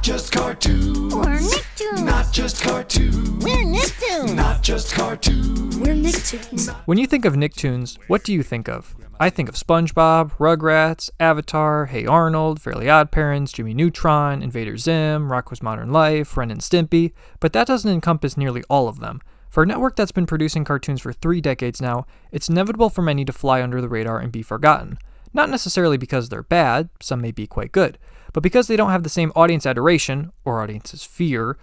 just cartoons. We're Nicktoons. Not just cartoons. We're Nicktoons. Not just cartoons. We're Nicktoons. When you think of Nicktoons, what do you think of? I think of SpongeBob, Rugrats, Avatar, Hey Arnold, Fairly OddParents, Jimmy Neutron, Invader Zim, Rocko's Modern Life, Ren and Stimpy, but that doesn't encompass nearly all of them. For a network that's been producing cartoons for 3 decades now, it's inevitable for many to fly under the radar and be forgotten. Not necessarily because they're bad, some may be quite good, but because they don't have the same audience adoration, or audience's fear,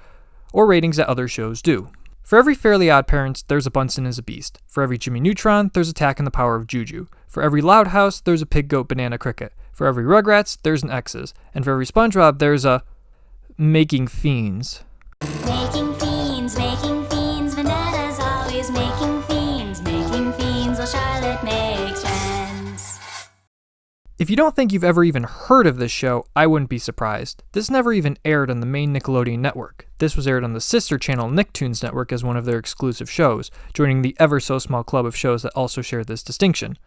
or ratings that other shows do. For every Fairly OddParents, there's a Bunsen is a Beast. For every Jimmy Neutron, there's Attack and the Power of Juju. For every Loud House, there's a Pig Goat Banana Cricket. For every Rugrats, there's an X's. And for every SpongeBob, there's a Making Fiends. Making fiends, Venetta's always making fiends, while Charlotte makes friends. If you don't think you've ever even heard of this show, I wouldn't be surprised. This never even aired on the main Nickelodeon network. This was aired on the sister channel Nicktoons network as one of their exclusive shows, joining the ever so small club of shows that also share this distinction.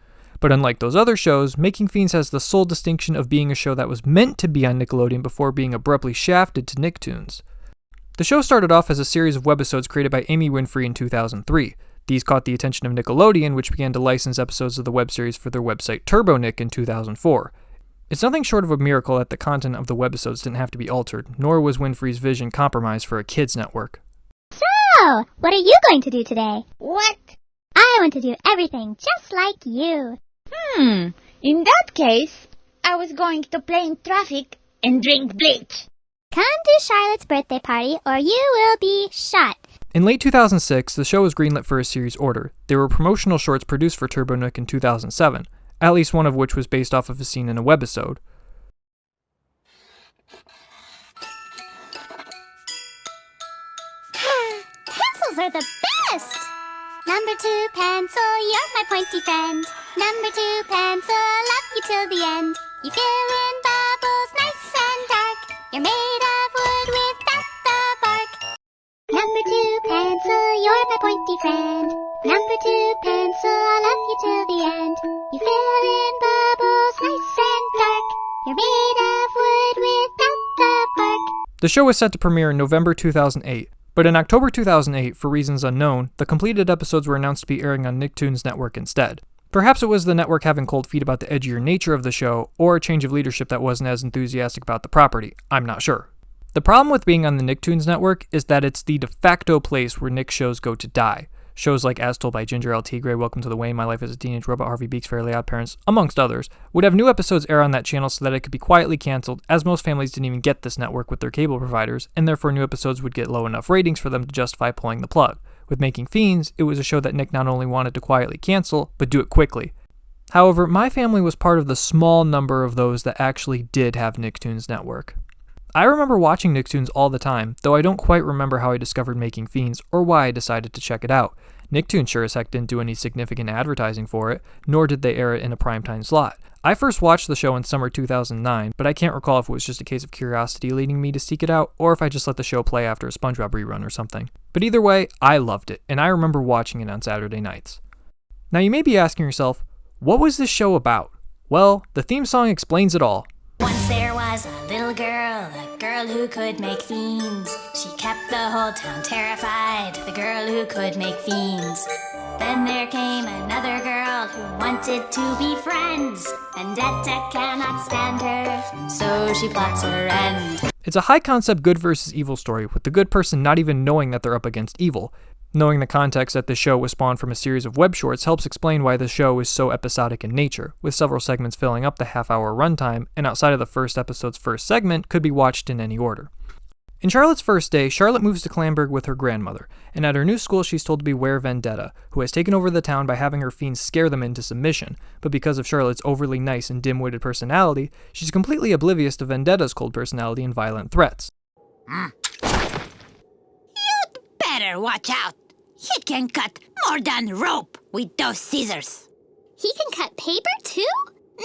But unlike those other shows, Making Fiends has the sole distinction of being a show that was meant to be on Nickelodeon before being abruptly shafted to Nicktoons. The show started off as a series of webisodes created by Amy Winfrey in 2003. These caught the attention of Nickelodeon, which began to license episodes of the web series for their website TurboNick in 2004. It's nothing short of a miracle that the content of the webisodes didn't have to be altered, nor was Winfrey's vision compromised for a kids' network. So, what are you going to do today? What? I want to do everything just like you. In that case, I was going to play in traffic and drink bleach. Come to Charlotte's birthday party or you will be shot. In late 2006, the show was greenlit for a series order. There were promotional shorts produced for TurboNick in 2007, at least one of which was based off of a scene in a webisode. Pencils are the best! Number 2 pencil, you're my pointy friend. Number 2 pencil, love you till the end. You fill in bubbles nice and dark. You're made of wood without the bark. Number 2 pencil, you're my pointy friend. Number 2 pencil, I love you till the end. You fill in bubbles nice and dark. You're made of wood without the bark. The show was set to premiere in November 2008, but in October 2008, for reasons unknown, the completed episodes were announced to be airing on Nicktoons Network instead. Perhaps it was the network having cold feet about the edgier nature of the show, or a change of leadership that wasn't as enthusiastic about the property. I'm not sure. The problem with being on the Nicktoons network is that it's the de facto place where Nick shows go to die. Shows like As Told by Ginger L. Tigre, Welcome to the Way, My Life as a Teenage Robot, Harvey Beaks, Fairly OddParents, amongst others, would have new episodes air on that channel so that it could be quietly canceled, as most families didn't even get this network with their cable providers, and therefore new episodes would get low enough ratings for them to justify pulling the plug. With Making Fiends, it was a show that Nick not only wanted to quietly cancel, but do it quickly. However, my family was part of the small number of those that actually did have Nicktoons Network. I remember watching Nicktoons all the time, though I don't quite remember how I discovered Making Fiends or why I decided to check it out. Nicktoons sure as heck didn't do any significant advertising for it, nor did they air it in a primetime slot. I first watched the show in summer 2009, but I can't recall if it was just a case of curiosity leading me to seek it out, or if I just let the show play after a SpongeBob rerun or something. But either way, I loved it, and I remember watching it on Saturday nights. Now you may be asking yourself, what was this show about? Well, the theme song explains it all. Once there was a little girl, a girl who could make fiends. She kept the whole town terrified, the girl who could make fiends. Then there came another girl who wanted to be friends. Vendetta cannot stand her, so she plots her end. It's a high-concept good versus evil story, with the good person not even knowing that they're up against evil. Knowing the context that this show was spawned from a series of web shorts helps explain why the show is so episodic in nature, with several segments filling up the half-hour runtime, and outside of the first episode's first segment, could be watched in any order. In Charlotte's first day, Charlotte moves to Clanburg with her grandmother, and at her new school she's told to beware Vendetta, who has taken over the town by having her fiends scare them into submission, but because of Charlotte's overly nice and dim-witted personality, she's completely oblivious to Vendetta's cold personality and violent threats. You'd better watch out. He can cut more than rope with those scissors. He can cut paper too?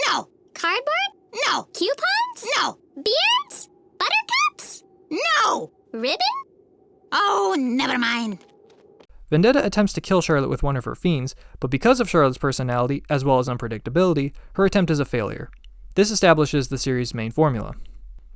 No, Cardboard? no, Coupons? no, Beards? Buttercups? no. Ribbon? Oh, never mind. Vendetta attempts to kill Charlotte with one of her fiends, but because of Charlotte's personality, as well as unpredictability, her attempt is a failure. This establishes the series' main formula.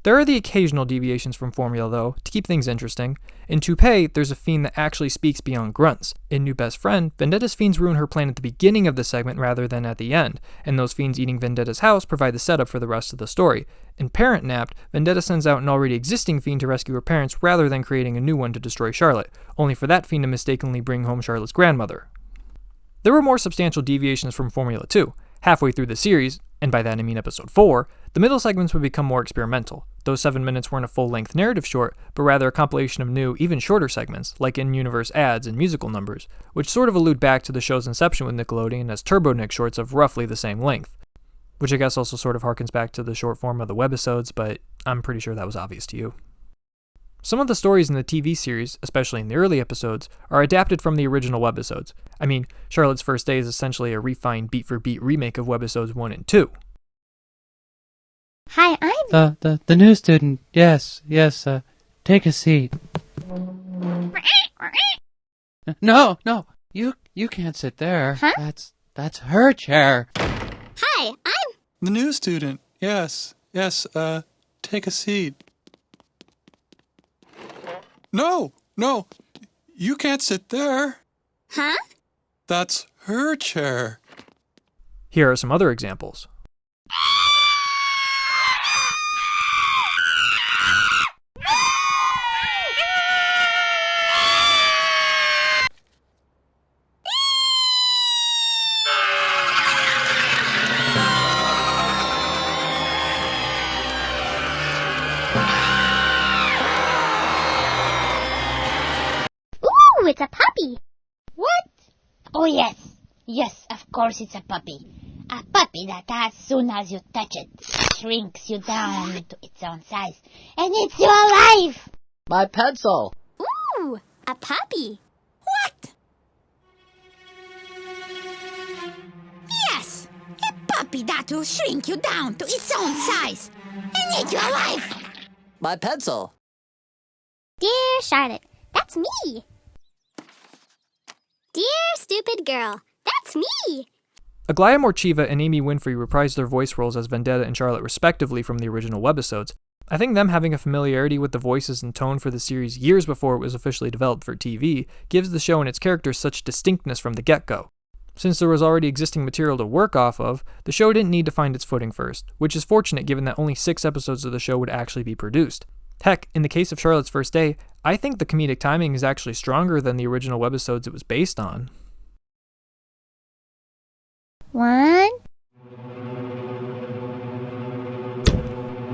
There are the occasional deviations from formula, though, to keep things interesting. In Toupee, there's a fiend that actually speaks beyond grunts. In New Best Friend, Vendetta's fiends ruin her plan at the beginning of the segment rather than at the end, and those fiends eating Vendetta's house provide the setup for the rest of the story. In Parent Napped, Vendetta sends out an already existing fiend to rescue her parents rather than creating a new one to destroy Charlotte, only for that fiend to mistakenly bring home Charlotte's grandmother. There were more substantial deviations from formula too. Halfway through the series, and by that I mean episode 4, the middle segments would become more experimental. Those 7 minutes weren't a full-length narrative short, but rather a compilation of new, even shorter segments, like in-universe ads and musical numbers, which sort of allude back to the show's inception with Nickelodeon as Turbo Nick shorts of roughly the same length. Which I guess also sort of harkens back to the short form of the webisodes, but I'm pretty sure that was obvious to you. Some of the stories in the TV series, especially in the early episodes, are adapted from the original webisodes. I mean, Charlotte's First Day is essentially a refined beat-for-beat remake of webisodes 1 and 2. Hi, I'm... The new student. Yes, take a seat. No, you can't sit there. Huh? That's her chair. Hi, I'm... The new student. Yes, take a seat. No, you can't sit there. Huh? That's her chair. Here are some other examples. Ooh, it's a puppy. What? Oh, yes. Yes, of course it's a puppy. A puppy that as soon as you touch it, shrinks you down to its own size and eats you alive. My pencil. Ooh, a puppy. What? Yes, a puppy that will shrink you down to its own size and eat you alive. My pencil. Dear Charlotte, that's me. Dear stupid girl, that's me. Aglaia Morchiva and Amy Winfrey reprised their voice roles as Vendetta and Charlotte respectively from the original webisodes. I think them having a familiarity with the voices and tone for the series years before it was officially developed for TV gives the show and its characters such distinctness from the get-go. Since there was already existing material to work off of, the show didn't need to find its footing first, which is fortunate given that only 6 episodes of the show would actually be produced. Heck, in the case of Charlotte's First Day, I think the comedic timing is actually stronger than the original webisodes it was based on. 1,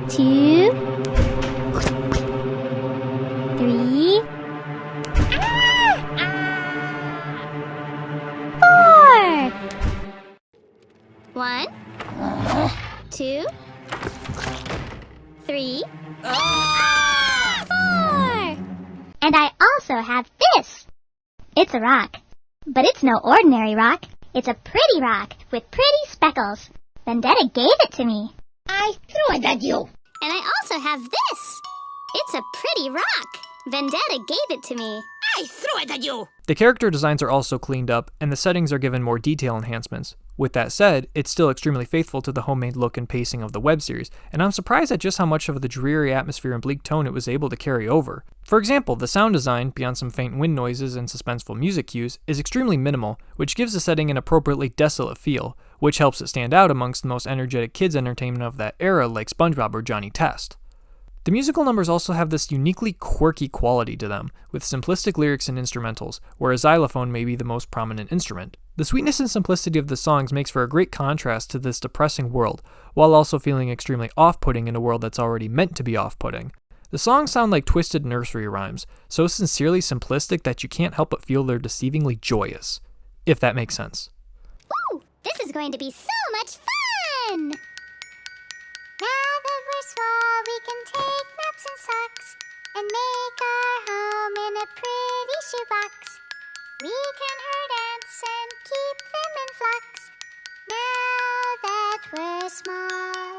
2, 3, 4. 1, 2, 3, 4. And I also have this. It's a rock, but it's no ordinary rock. It's a pretty rock with pretty speckles. Vendetta gave it to me. I threw it at you. And I also have this. It's a pretty rock. Vendetta gave it to me. I threw it at you. The character designs are also cleaned up, and the settings are given more detail enhancements. With that said, it's still extremely faithful to the homemade look and pacing of the web series, and I'm surprised at just how much of the dreary atmosphere and bleak tone it was able to carry over. For example, the sound design, beyond some faint wind noises and suspenseful music cues, is extremely minimal, which gives the setting an appropriately desolate feel, which helps it stand out amongst the most energetic kids' entertainment of that era like SpongeBob or Johnny Test. The musical numbers also have this uniquely quirky quality to them, with simplistic lyrics and instrumentals, where a xylophone may be the most prominent instrument. The sweetness and simplicity of the songs makes for a great contrast to this depressing world, while also feeling extremely off-putting in a world that's already meant to be off-putting. The songs sound like twisted nursery rhymes, so sincerely simplistic that you can't help but feel they're deceivingly joyous, if that makes sense. Ooh, this is going to be so much fun! Now that we're small, we can take naps and socks and make our home in a pretty shoebox. We can herd ants and keep them in flocks. Now that we're small.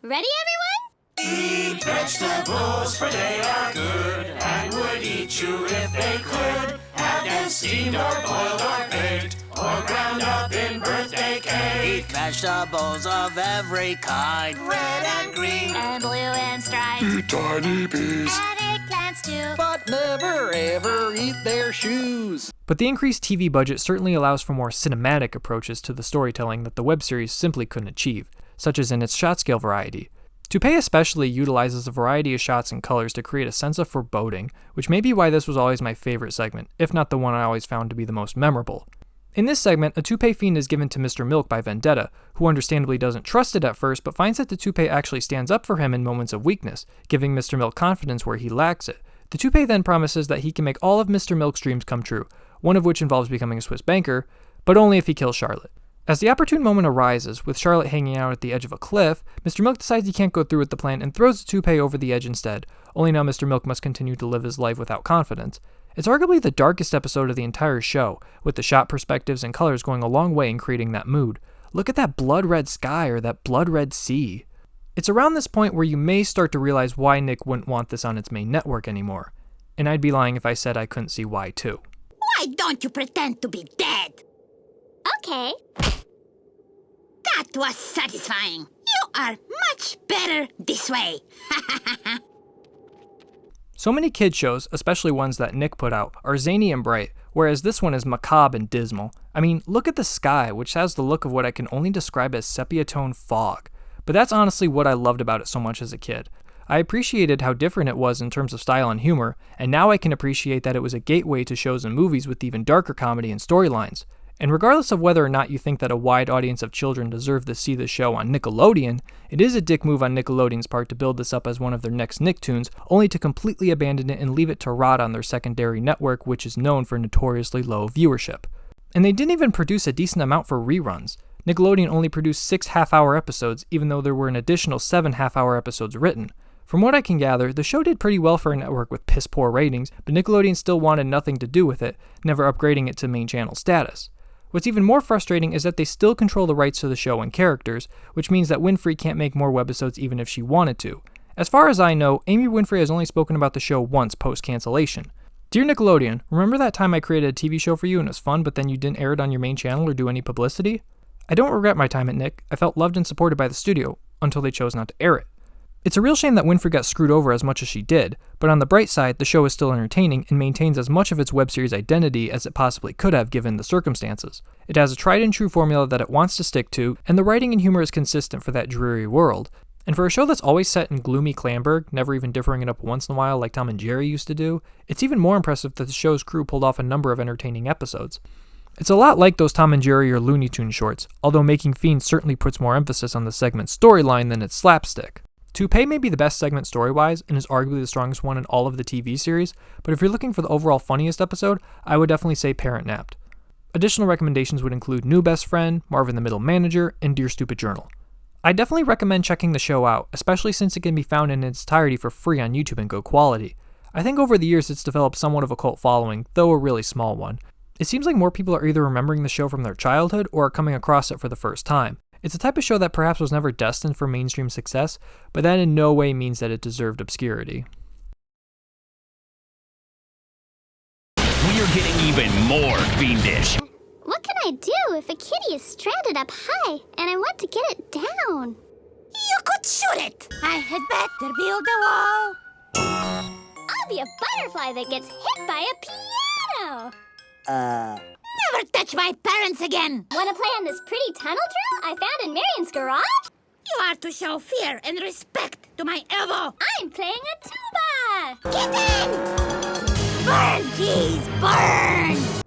Ready, everyone? Eat vegetables, for they are good, and would eat you if they could. Have them steamed or boiled or baked, or ground up in birthday cake. Eat vegetables of every kind. Red and green, And blue and striped. Eat tiny peas. And eggplants too. But never ever eat their shoes. But the increased TV budget certainly allows for more cinematic approaches to the storytelling that the web series simply couldn't achieve, such as in its shot scale variety. Toupee especially utilizes a variety of shots and colors to create a sense of foreboding, which may be why this was always my favorite segment, if not the one I always found to be the most memorable. In this segment, a toupee fiend is given to Mr. Milk by Vendetta, who understandably doesn't trust it at first, but finds that the toupee actually stands up for him in moments of weakness, giving Mr. Milk confidence where he lacks it. The toupee then promises that he can make all of Mr. Milk's dreams come true, one of which involves becoming a Swiss banker, but only if he kills Charlotte. As the opportune moment arises, with Charlotte hanging out at the edge of a cliff, Mr. Milk decides he can't go through with the plan and throws the toupee over the edge instead, only now Mr. Milk must continue to live his life without confidence. It's arguably the darkest episode of the entire show, with the shot perspectives and colors going a long way in creating that mood. Look at that blood red sky or that blood red sea. It's around this point where you may start to realize why Nick wouldn't want this on its main network anymore. And I'd be lying if I said I couldn't see why too. Why don't you pretend to be dead? Okay. That was satisfying. You are much better this way. So many kid shows, especially ones that Nick put out, are zany and bright, whereas this one is macabre and dismal. I mean, look at the sky, which has the look of what I can only describe as sepia-tone fog. But that's honestly what I loved about it so much as a kid. I appreciated how different it was in terms of style and humor, and now I can appreciate that it was a gateway to shows and movies with even darker comedy and storylines. And regardless of whether or not you think that a wide audience of children deserve to see the show on Nickelodeon, it is a dick move on Nickelodeon's part to build this up as one of their next Nicktoons, only to completely abandon it and leave it to rot on their secondary network, which is known for notoriously low viewership. And they didn't even produce a decent amount for reruns. Nickelodeon only produced 6 half-hour episodes, even though there were an additional 7 half-hour episodes written. From what I can gather, the show did pretty well for a network with piss-poor ratings, but Nickelodeon still wanted nothing to do with it, never upgrading it to main channel status. What's even more frustrating is that they still control the rights to the show and characters, which means that Winfrey can't make more webisodes even if she wanted to. As far as I know, Amy Winfrey has only spoken about the show once post-cancellation. Dear Nickelodeon, remember that time I created a TV show for you and it was fun, but then you didn't air it on your main channel or do any publicity? I don't regret my time at Nick. I felt loved and supported by the studio, until they chose not to air it. It's a real shame that Winfrey got screwed over as much as she did, but on the bright side, the show is still entertaining and maintains as much of its web series identity as it possibly could have given the circumstances. It has a tried and true formula that it wants to stick to, and the writing and humor is consistent for that dreary world. And for a show that's always set in gloomy Clamberg, never even differing it up once in a while like Tom and Jerry used to do, it's even more impressive that the show's crew pulled off a number of entertaining episodes. It's a lot like those Tom and Jerry or Looney Tunes shorts, although Making Fiends certainly puts more emphasis on the segment's storyline than its slapstick. Toupee may be the best segment story-wise, and is arguably the strongest one in all of the TV series, but if you're looking for the overall funniest episode, I would definitely say Parent Napped. Additional recommendations would include New Best Friend, Marvin the Middle Manager, and Dear Stupid Journal. I definitely recommend checking the show out, especially since it can be found in its entirety for free on YouTube in good quality. I think over the years it's developed somewhat of a cult following, though a really small one. It seems like more people are either remembering the show from their childhood or are coming across it for the first time. It's a type of show that perhaps was never destined for mainstream success, but that in no way means that it deserved obscurity. We're getting even more fiendish. What can I do if a kitty is stranded up high and I want to get it down? You could shoot it. I had better build a wall. I'll be a butterfly that gets hit by a piano. Never touch my parents again. Want to play on this pretty tunnel drill I found in Marion's garage? You are to show fear and respect to my elbow. I'm playing a tuba. Get in! Burn, geese, burn!